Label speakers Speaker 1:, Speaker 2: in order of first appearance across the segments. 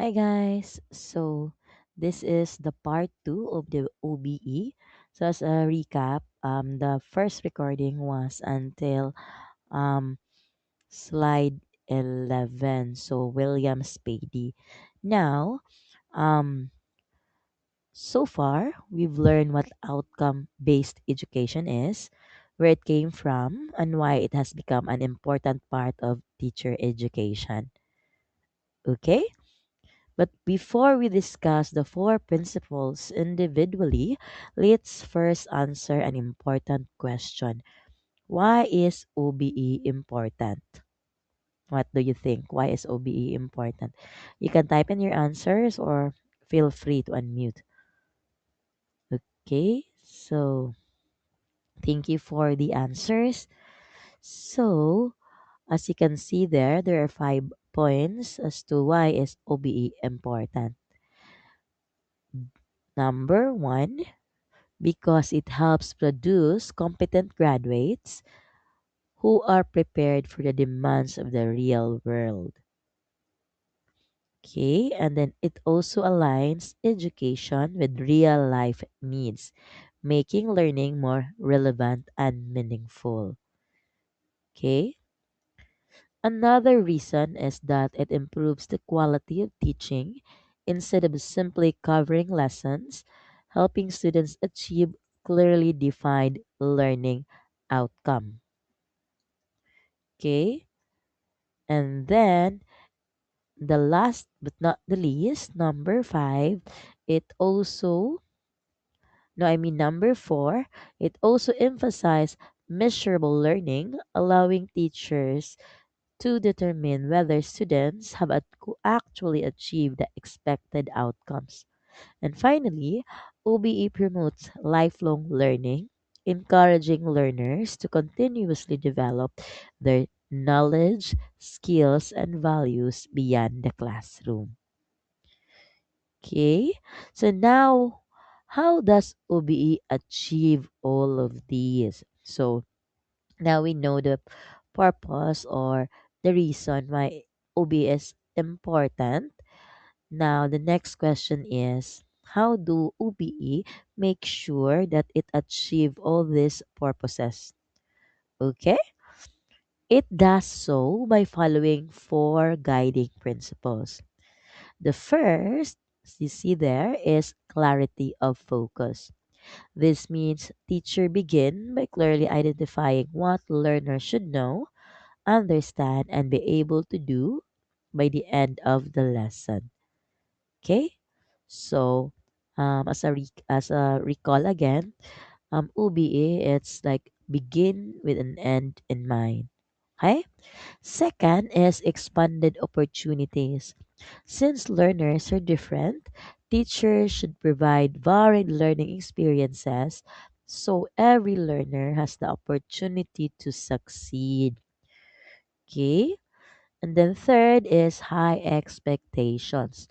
Speaker 1: Hi guys. So this is the part 2 of the OBE. So as a recap, the first recording was until um slide 11. So William Spady. Now, um so far we've learned what outcome based education is, where it came from, and why it has become an important part of teacher education. Okay? But before we discuss the four principles individually, let's first answer an important question. Why is OBE important? What do you think? Why is OBE important? You can type in your answers or feel free to unmute. Okay, so thank you for the answers. So, as you can see there are 5 points as to why is OBE important. Number one, because it helps produce competent graduates who are prepared for the demands of the real world. Okay, and then it also aligns education with real life needs, making learning more relevant and meaningful. Okay, another reason is that it improves the quality of teaching instead of simply covering lessons, helping students achieve clearly defined learning outcome. Okay. And then the last but not the least, number five, it also, no, I mean number four, it also emphasizes measurable learning, allowing teachers to determine whether students have actually achieved the expected outcomes. And finally, OBE promotes lifelong learning, encouraging learners to continuously develop their knowledge, skills, and values beyond the classroom. Okay, so now how does OBE achieve all of these? So now we know the purpose or the reason why OBE is important. Now, the next question is, how do OBE make sure that it achieve all these purposes? Okay? It does so by following four guiding principles. The first, as you see there, is clarity of focus. This means teacher begin by clearly identifying what learner should know, understand, and be able to do by the end of the lesson. Okay? So, as a recall again, UBE, it's like begin with an end in mind. Okay? Second is expanded opportunities. Since learners are different, teachers should provide varied learning experiences so every learner has the opportunity to succeed. Okay? And then third is high expectations.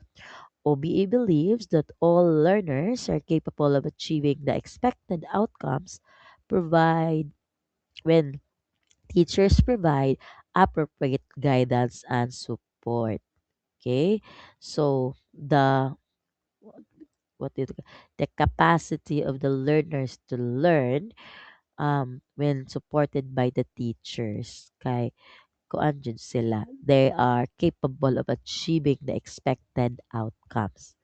Speaker 1: OBE believes that all learners are capable of achieving the expected outcomes provide when teachers provide appropriate guidance and support. Okay? So what is the capacity of the learners to learn when supported by the teachers. Kay kuan jud sila. They are capable of achieving the expected outcomes.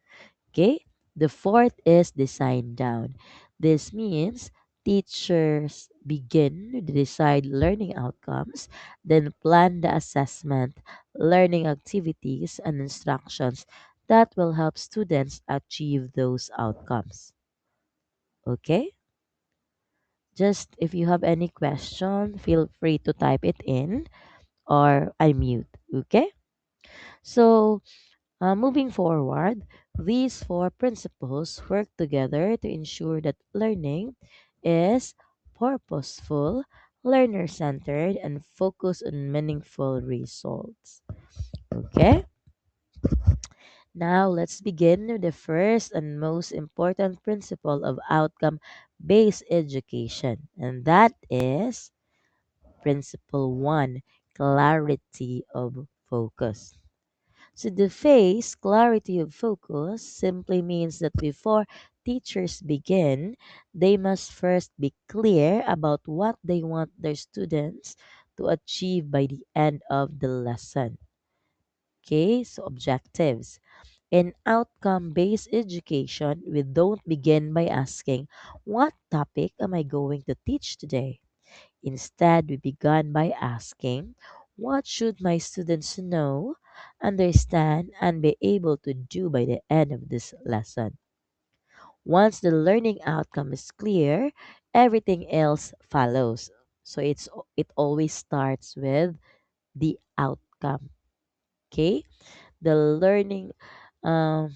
Speaker 1: Okay? The fourth is design down. This means teachers begin to decide learning outcomes, then plan the assessment, learning activities, and instructions that will help students achieve those outcomes. Okay? Just if you have any question, feel free to type it in or unmute. Okay? So, moving forward, these four principles work together to ensure that learning is purposeful, learner centered, and focused on meaningful results. Okay, now let's begin with the first and most important principle of outcome based education, and that is principle one, clarity of focus. So the phase clarity of focus simply means that before teachers begin, they must first be clear about what they want their students to achieve by the end of the lesson. Okay, so objectives. In outcome based education, we don't begin by asking, what topic am I going to teach today? Instead, we began by asking, what should my students know, understand, and be able to do by the end of this lesson? Once the learning outcome is clear, everything else follows. So it always starts with the outcome. Okay? The learning um,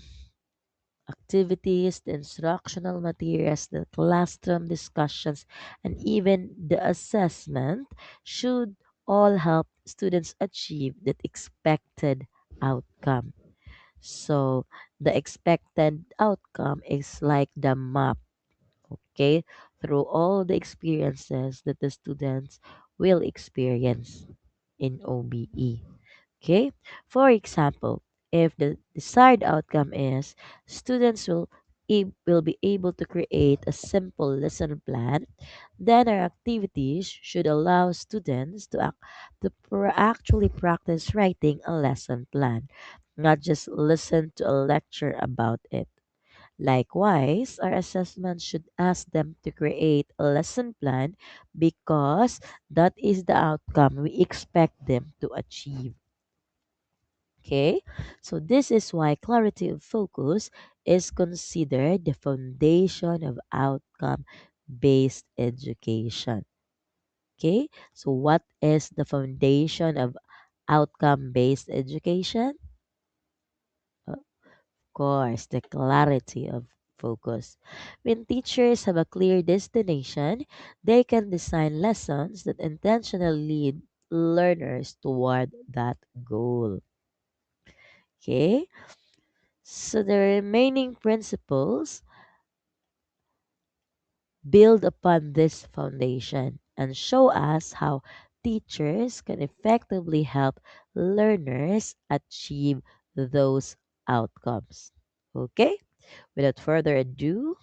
Speaker 1: activities, the instructional materials, the classroom discussions, and even the assessment should all help students achieve that expected outcome. So, the expected outcome is like the map, okay, through all the experiences that the students will experience in OBE. Okay? For example, if the desired outcome is students will be able to create a simple lesson plan, then our activities should allow students to actually practice writing a lesson plan, not just listen to a lecture about it. Likewise, our assessment should ask them to create a lesson plan because that is the outcome we expect them to achieve. Okay, so this is why clarity of focus is considered the foundation of outcome based education. Okay, so what is the foundation of outcome based education? Of course, the clarity of focus. When teachers have a clear destination, they can design lessons that intentionally lead learners toward that goal. Okay, so the remaining principles build upon this foundation and show us how teachers can effectively help learners achieve those outcomes. Okay, without further ado,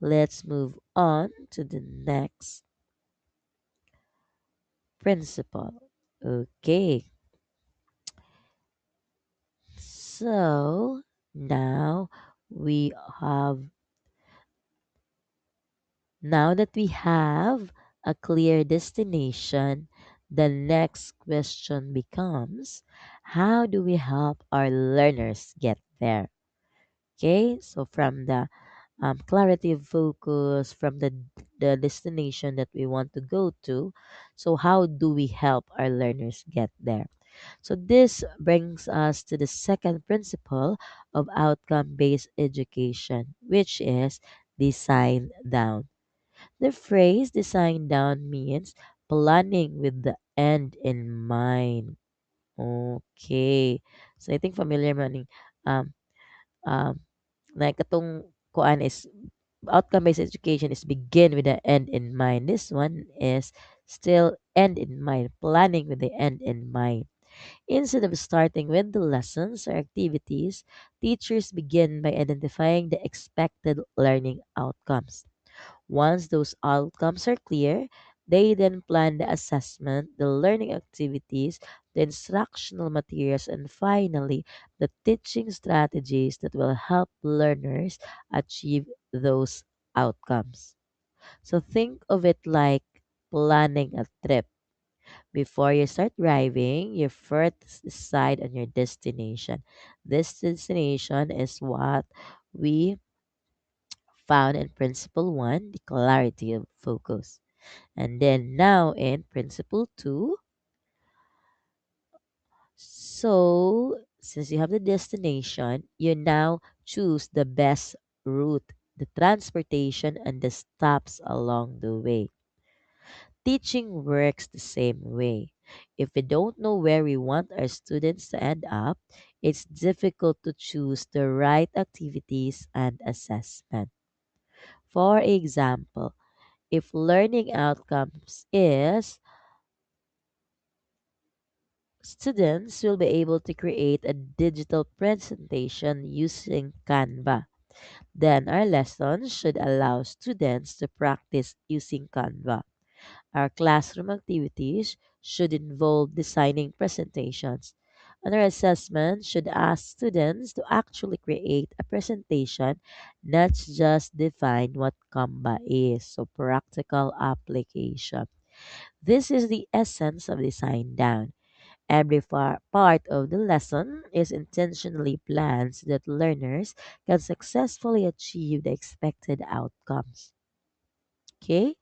Speaker 1: let's move on to the next principle. Okay, so now we have Now that we have a clear destination, the next question becomes, how do we help our learners get there? Okay, so from the clarity of focus, from the destination that we want to go to, so how do we help our learners get there? So this brings us to the second principle of outcome based education, which is design down. The phrase design down means planning with the end in mind. Okay. So I think familiar man um um like katong kuan is outcome based education is begin with the end in mind. This one is still end in mind, planning with the end in mind. Instead of starting with the lessons or activities, teachers begin by identifying the expected learning outcomes. Once those outcomes are clear, they then plan the assessment, the learning activities, the instructional materials, and finally, the teaching strategies that will help learners achieve those outcomes. So think of it like planning a trip. Before you start driving, you first decide on your destination. This destination is what we found in principle 1, the clarity of focus. And then now in principle 2, so since you have the destination, you now choose the best route, the transportation, and the stops along the way. Teaching works the same way. If we don't know where we want our students to end up, it's difficult to choose the right activities and assessment. For example, if learning outcomes is Students will be able to create a digital presentation using Canva. Then our lessons should allow students to practice using Canva. Our classroom activities should involve designing presentations. And our assessment should ask students to actually create a presentation, not just define what Canva is. So, practical application. This is the essence of Design Down. Every part of the lesson is intentionally planned so that learners can successfully achieve the expected outcomes. Okay?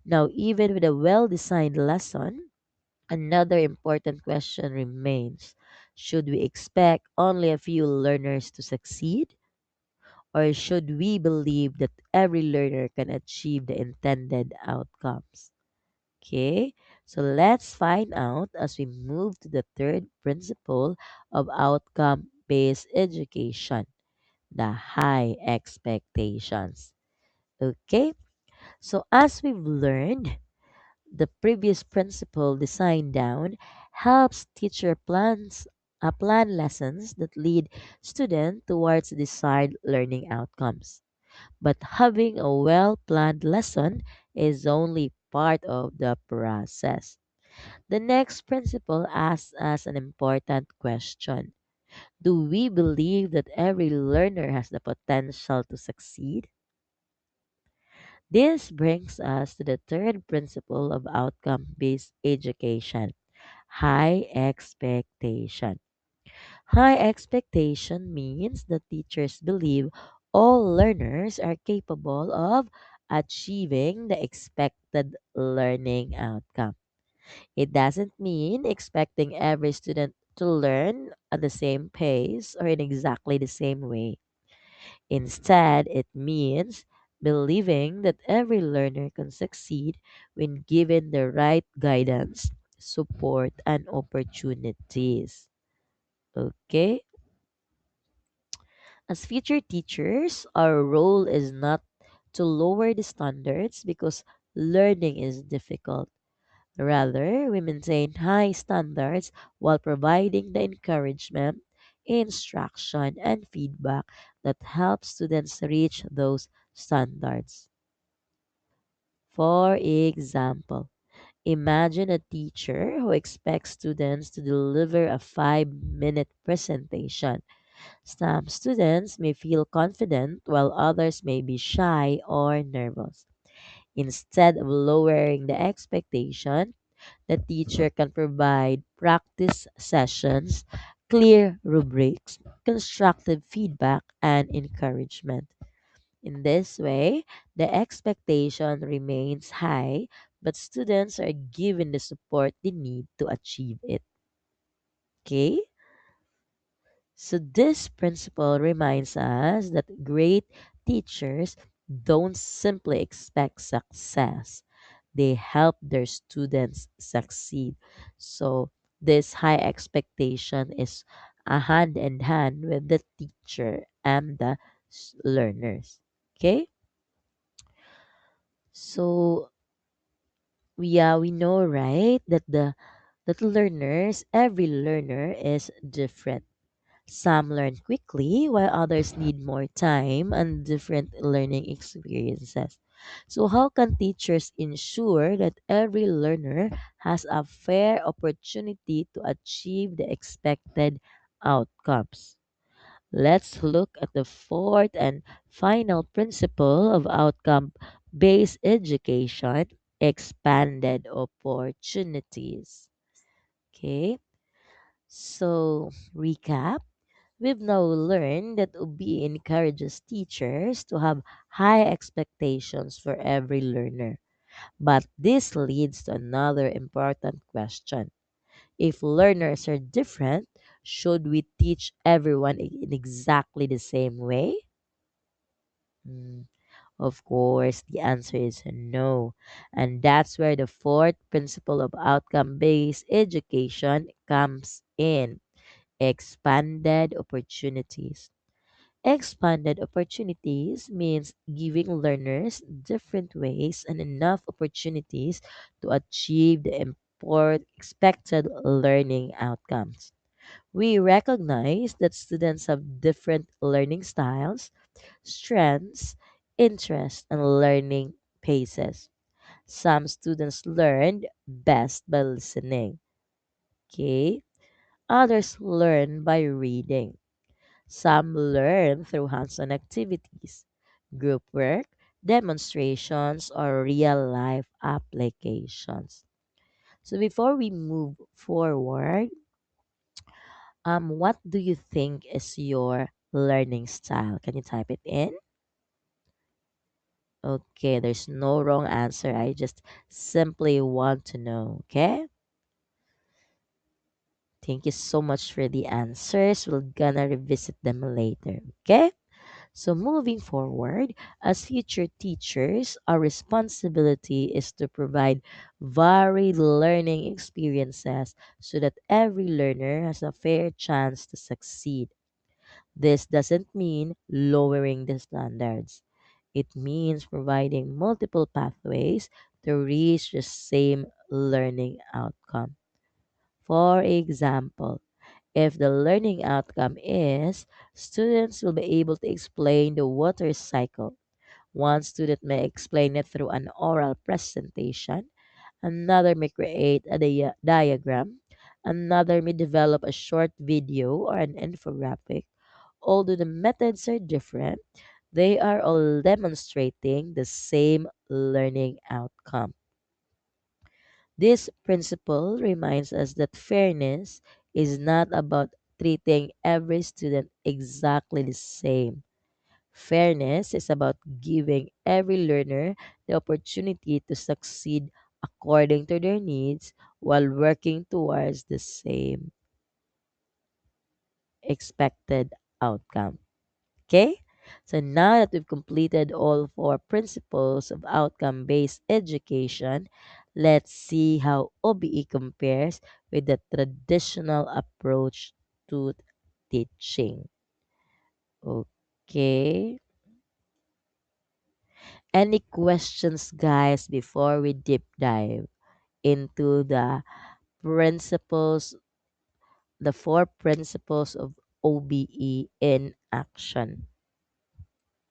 Speaker 1: Now, even with a well designed lesson, another important question remains. Should we expect only a few learners to succeed? Or should we believe that every learner can achieve the intended outcomes? Okay, so let's find out as we move to the third principle of outcome based education, the high expectations. Okay, so as we've learned, the previous principle, design down, helps teacher plan lessons that lead student towards desired learning outcomes. But having a well planned lesson is only part of the process. The next principle asks us an important question. Do we believe that every learner has the potential to succeed? This brings us to the third principle of outcome based education, high expectation. High expectation means that teachers believe all learners are capable of achieving the expected learning outcome. It doesn't mean expecting every student to learn at the same pace or in exactly the same way. Instead, it means believing that every learner can succeed when given the right guidance, support, and opportunities. Okay? As future teachers, our role is not to lower the standards because learning is difficult. Rather, we maintain high standards while providing the encouragement, instruction, and feedback that help students reach those standards. For example, imagine a teacher who expects students to deliver a 5-minute presentation. Some students may feel confident while others may be shy or nervous. Instead of lowering the expectation, the teacher can provide practice sessions, clear rubrics, constructive feedback, and encouragement. In this way, the expectation remains high, but students are given the support they need to achieve it. Okay? So, this principle reminds us that great teachers don't simply expect success, they help their students succeed. So, this high expectation is a hand in hand with the teacher and the learners. Okay? So, we know, right, that every learner is different. Some learn quickly, while others need more time and different learning experiences. So, how can teachers ensure that every learner has a fair opportunity to achieve the expected outcomes? Let's look at the fourth and final principle of outcome based education, expanded opportunities. Okay, so recap. We've now learned that UBE encourages teachers to have high expectations for every learner. But this leads to another important question. If learners are different, should we teach everyone in exactly the same way? Hmm, of course, the answer is no. And that's where the fourth principle of outcome based education comes in, expanded opportunities. Expanded opportunities means giving learners different ways and enough opportunities to achieve the support expected learning outcomes. We recognize that students have different learning styles, strengths, interests, and learning paces. Some students learn best by listening, okay? Others learn by reading. Some learn through hands on activities, group work, demonstrations, or real life applications. So before we move forward, what do you think is your learning style? Can you type it in? Okay, there's no wrong answer. I just simply want to know. Okay, thank you so much for the answers. We're gonna revisit them later. Okay. So, moving forward, as future teachers, our responsibility is to provide varied learning experiences so that every learner has a fair chance to succeed. This doesn't mean lowering the standards, it means providing multiple pathways to reach the same learning outcome. For example, if the learning outcome is students will be able to explain the water cycle, one student may explain it through an oral presentation, another may create a diagram, another may develop a short video or an infographic. Although the methods are different, they are all demonstrating the same learning outcome. This principle reminds us that fairness is not about treating every student exactly the same. Fairness is about giving every learner the opportunity to succeed according to their needs while working towards the same expected outcome. Okay? So now that we've completed all four principles of outcome based education, let's see how OBE compares with the traditional approach to teaching. Okay. Any questions, guys, before we deep dive into principles, the four principles of OBE in action?